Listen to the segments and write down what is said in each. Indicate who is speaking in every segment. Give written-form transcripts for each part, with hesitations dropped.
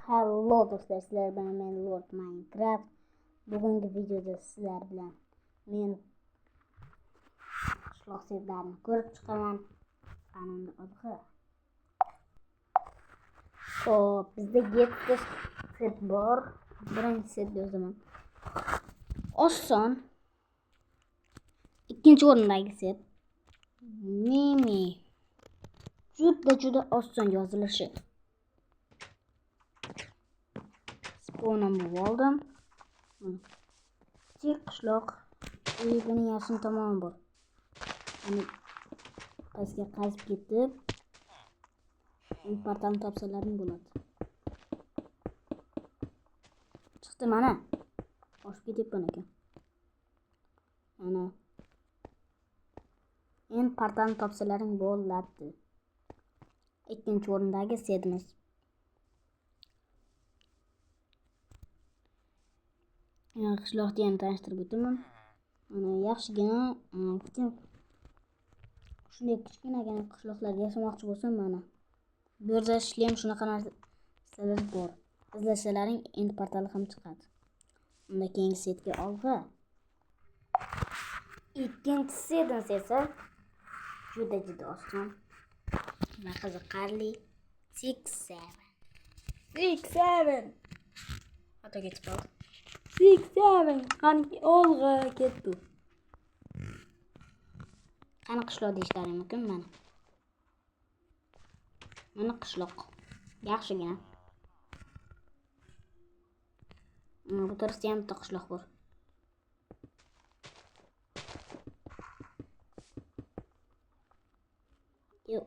Speaker 1: Hello do'stlar, sizlar bilan men Lord Minecraft. Bugungi videoda sizlar bilan men qishloq setlarini ko'rib chiqaman. Qanunda o'zi. Xo'p, bizda 7 set bor. Birinchi set yozaman. Oson. Ikkinchi o'rindagi set Mimi. Juda oson yozilishi. Spawn'im oldim. Kichik qishloq. Uyining yashin tomoni bor. Hani pastga qazib ketib, portalni topsalaring bo'ladi. Chiqdi mana. Oshib ketyapman ekan. Mana. Endi portalni topsalaring bo'ladi. Ikkinchi o'rindagi setimiz. Qishloqni ham tanishtirib o'taman. Mana yaxshigina shunday kichkinagina qishloqlarda yashamoqchi bo'lsam, mana bu yerda ishlayam shunaqa narsalar bor. Izlasalaring endi portali ham chiqadi. Unda keyingi setga olg'a. Ikkinchi setimiz esa juda oson va qiziqarli. 6-7. Xato ketib qoldi. 6-7 qani olg'a ketdi. Qani qishloq deyishlaring mumkin mana. Mana qishloq. Yaxshigina. Bu tarafda ham bitta qishloq bor.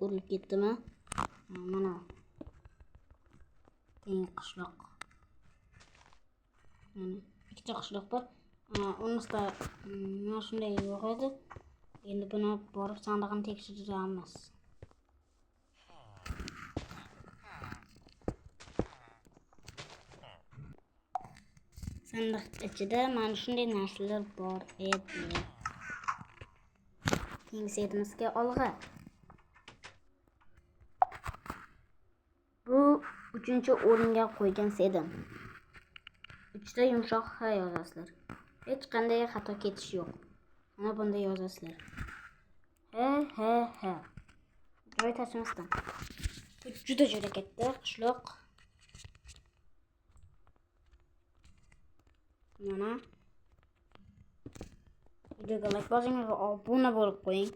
Speaker 1: Urilib ketdimi? Mana. Keyingi qishloq. Mana ikkita qishloq bor. Unisida mana shunday yo'q edi. Endi buni borib sandig'ini tekshiramiz. Sandiq ichida mana shunday narsalar bor edi. Keyingi setimizga olg'a. Bu 3-o'ringa qo'ygan setim. 3ta yumshoq H yozasizlar. Hech qanday xato ketish yo'q. Mana bunda yozasizlar. H. Joy tashmasdan. Bu juda katta qishloq. Mana. Videoga like bosing va obuna bo'lib qo'ying.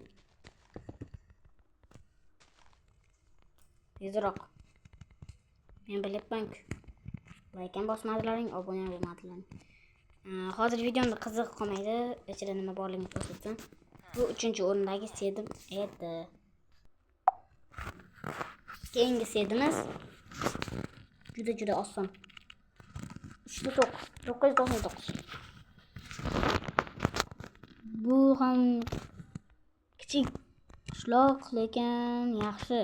Speaker 1: Tezroq. Men bilyapman-ku. Like ham bosmadilaring, obuna bo'lmadilaring. Hozir videomda qiziq qolmaydi. Ichida nima borligini ko'rsatsam. Bu 3-o'rindagi setim edi. Keyingi setimiz juda oson. 999. Bu ham kichik qishloq, lekin yaxshi.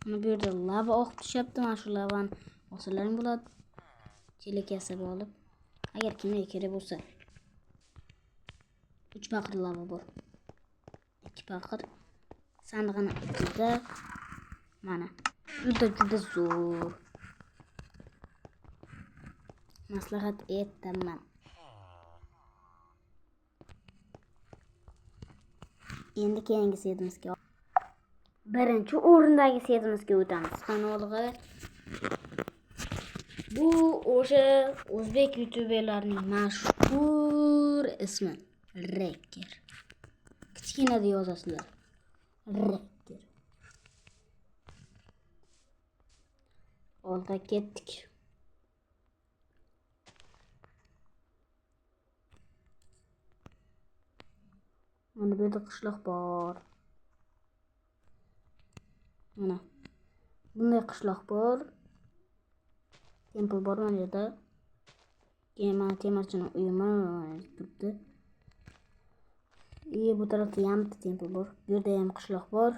Speaker 1: Mana bu yerda lava oqib tushyapti. Mana shu lavani olsalaring bo'ladi. Chelak yasab olib, agar kimga kerak bo'lsa. 3 baqir lava bor. 2 baqir sandig'ini ichida. Mana juda zo'r. Maslahat etaman. Endi keyingi setimizga birinchi o'rindagi setimizga o'tamiz. Kanalga bu o'sha o'zbek youtuberlarining mashhur ismi Reker. Kichkina deb yozasizlar. Reker. Olg'a ketdik. Mana bu yerda qishloq bor. Mana bunday qishloq bor. Temple bor mana yerda. Keyin temirchining uyimi turibdi. Bu tarafda ham bitta temple bor. Bu yerda ham qishloq bor.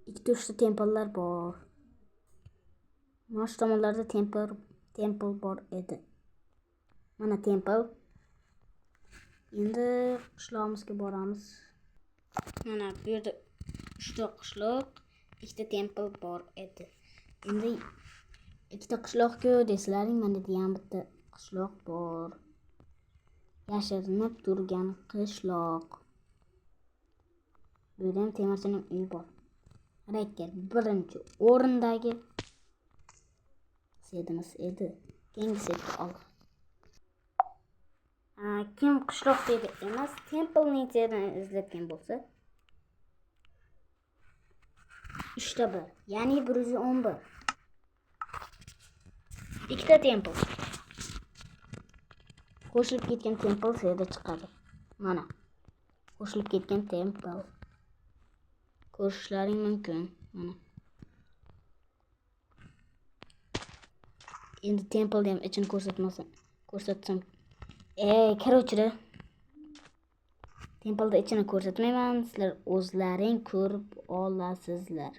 Speaker 1: 2-3 templelar bor. Mana shu tomonlarda temple bor edi. Mana temple. Endi qishlog'imizga boramiz. Mana bu yerda 3 ta qishloq. ikkita temple bor edi. Endi ikkita qishloq-ku deslaring, mana bu ham bitta qishloq bor. Yashirinib turgan qishloq. Bu yerda ham temirchining uyi bor. Rakka birinchi o'rindagi sedimiz edi. Keyingi setga ol. Kim qishloq dedi emas, templening serini izlatgan bo'lsa 3/1, ya'ni 111. Ikkita temple. Qo'shilib ketgan temple serda chiqadi. Mana. Qo'shilib ketgan temple. Ko'rishlaring mumkin. Mana. Endi temple ham ichini ko'rsatsam. Короче, templeda ichini ko'rsatmayman, sizlar o'zlaring ko'rib olasizlar.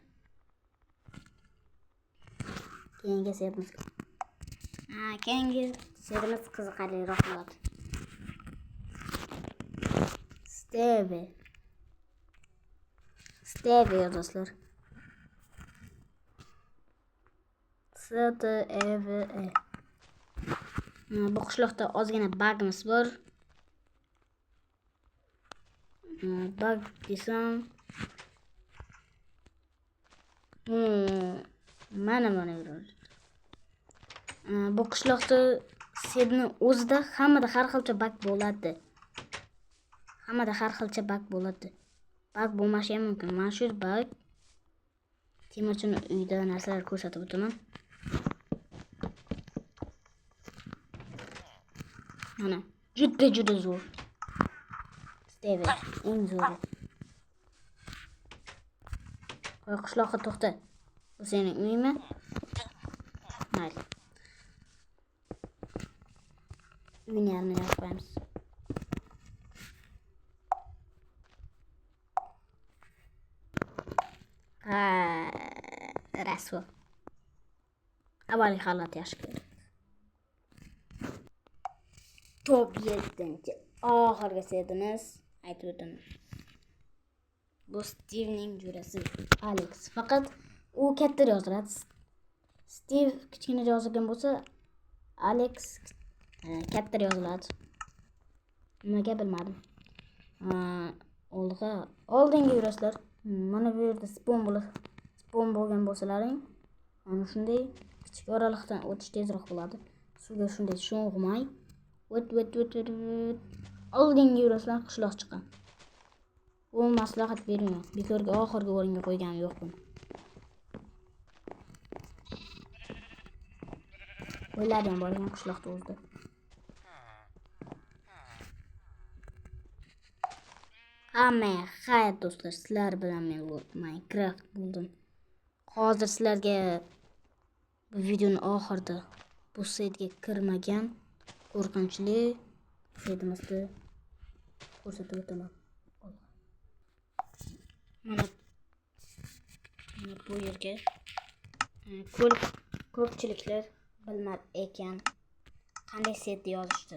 Speaker 1: Keyingi setimiz. Keyingi setimiz qiziqarliroq bo'ladi. Steve do'stlar. Steve. Bu qishloqda ozgina bugimiz bor. Bug desam. Mana yuradi. Bu qishloqda sedni o'zida hammada har xilcha bug bo'ladi. Bug bo'lmashi ham mumkin. Mana shu bug temirchining uyida narsalar ko'rsatib o'taman. Mana juda zo'r. Steve eng zo'ri. Qo'y qishloqqa to'xta. Bu sening uyingmi? Mayli. Uyni yarmini yopib qo'yamiz. Rasvo. Avvalgi holat yaxshi ko'rdi. Top 7-chi oxirgi setimiz aytib o'taman. Bu Stevening jo'rasi Alex. Faqat u katta yoziladi. Steve kichkina yozilgan bo'lsa, Alex katta yoziladi. Nimaga bilmadim. Oldinga yurasizlar. Mana bu yerda spawn bo'lgan bo'lsalaring, mana shunday kichik oraliqdan o'tish tezroq bo'ladi. Suvga shunday sho'ng'may o't. Oldinga yurasizlar, qishloq chiqqan. Bu maslahat bermayman. Bekorga oxirgi o'ringa qo'yganim yo'q buni. O'ylab ham bo'lgan qishloqda o'zdi. Xayr do'stlar, sizlar bilan men Minecraft bo'ldim. Hozir sizlarga bu videoning oxirida bu setga kirmagan qo'rqinchli setimizni ko'rsatib o'taman. Mana bu yerga ko'pchiliklar bilmar ekan qanday set yozishdi.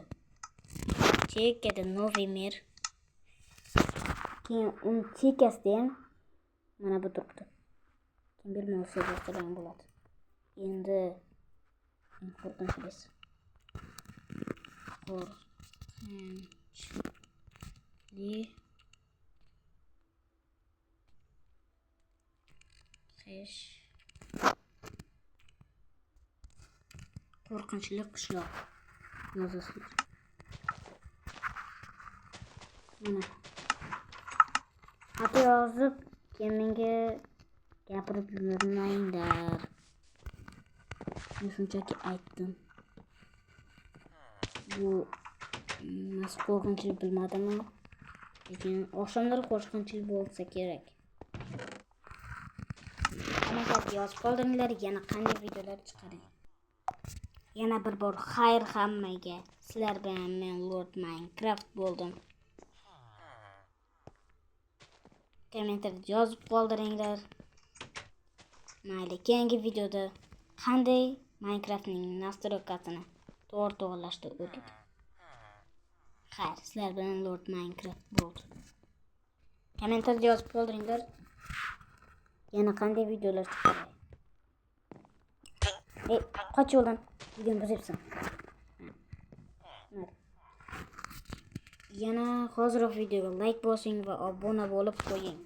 Speaker 1: Chekada Новый мир. Keyin uni chekasida ham mana bu turibdi. Kim bilmasa ham bo'ladi. Endi qo'rqinchlis. Qo'rqinchli qishloq yozasizlar. Mana xat yozib, keyin menga gapirib yurmanglar. Men shunchaki aytdim. Bu nasib qo'rqinchli bilmadimmi? Lekin oqshomlar qo'rqinchli bo'lsa kerak. Qanaqa yozib qoldiringlar, yana qanday videolar chiqaring. Yana bir bor xayr hammaga. Sizlar bilan men Lord Minecraft bo'ldim. Kommentariyada yozib qoldiringlar. Mayli, keyingi videoda qanday Minecraftning nastroykasini to'g'rilashda o'tib. Xayr, sizlar bilan Lord Minecraft bo'ldi. Kommentariyada yozib qoldiringlar. Yana qanday videolar chiqaray? Qoch yo'ldan. Videoni buzyapsan. Yana hozirroq videoga like bosing va obuna bo'lib qo'ying.